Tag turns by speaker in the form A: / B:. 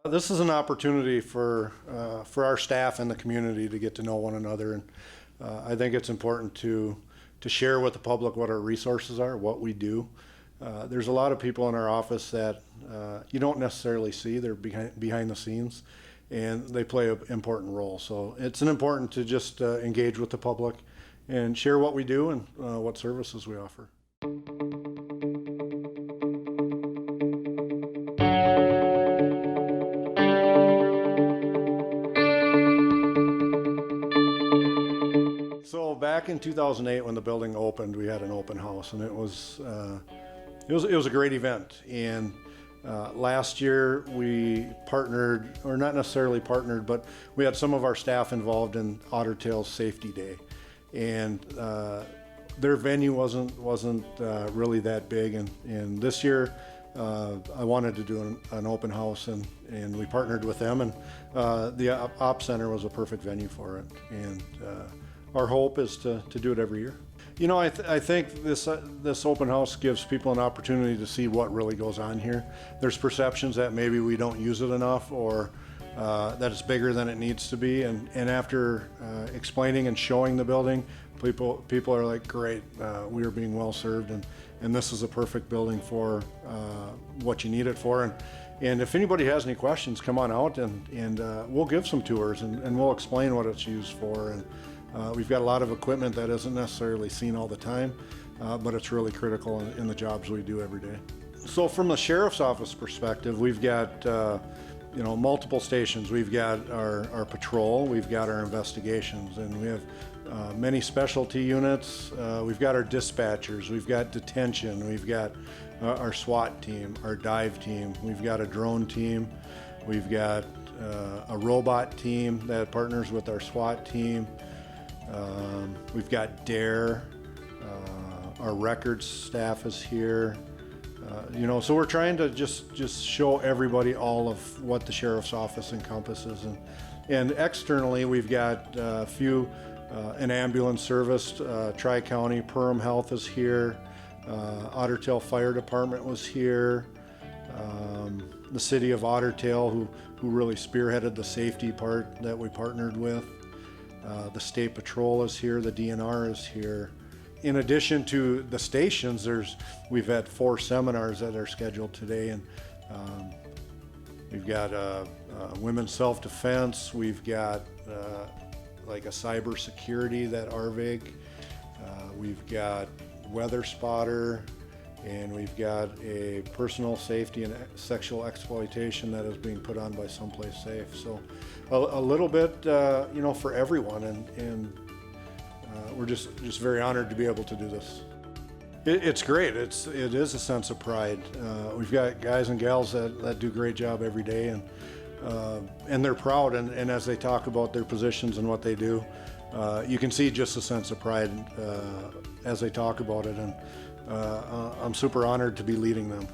A: This is an opportunity for our staff and the community to get to know one another, and I think it's important to share with the public what our resources are, what we do. There's a lot of people in our office that you don't necessarily see. They're behind the scenes, and they play an important role. So it's important to just engage with the public and share what we do and what services we offer. So back in 2008, when the building opened, we had an open house, and it was a great event. And last year we partnered, or not necessarily partnered, but we had some of our staff involved in Otter Tail's Safety Day, and their venue wasn't really that big. And this year I wanted to do an open house, and we partnered with them, and the Op Center was a perfect venue for it. And our hope is to do it every year. You know, I think this open house gives people an opportunity to see what really goes on here. There's perceptions that maybe we don't use it enough, or that it's bigger than it needs to be. And after explaining and showing the building, people are like, great, we are being well served, and this is a perfect building for what you need it for. And if anybody has any questions, come on out, and we'll give some tours, and we'll explain what it's used for. And we've got a lot of equipment that isn't necessarily seen all the time, but it's really critical in the jobs we do every day. So from the sheriff's office perspective, we've got multiple stations. We've got our patrol, we've got our investigations, and we have many specialty units. We've got our dispatchers, we've got detention, we've got our SWAT team, our dive team, we've got a drone team, we've got a robot team that partners with our SWAT team. We've got DARE, our records staff is here. So we're trying to just show everybody all of what the sheriff's office encompasses. And externally, we've got a few, an ambulance service, Tri-County, Perham Health is here, Otter Tail Fire Department was here, the city of Otter Tail, who really spearheaded the safety part that we partnered with. The State Patrol is here, the DNR is here. In addition to the stations, we've had 4 seminars that are scheduled today, and we've got women's self-defense, we've got like a cyber security that RVIG, we've got weather spotter, and we've got a personal safety and sexual exploitation that is being put on by Someplace Safe. So a little bit, for everyone, and we're just very honored to be able to do this. It's great. It is a sense of pride. We've got guys and gals that do a great job every day, and they're proud. And as they talk about their positions and what they do, you can see just a sense of pride as they talk about it. And I'm super honored to be leading them.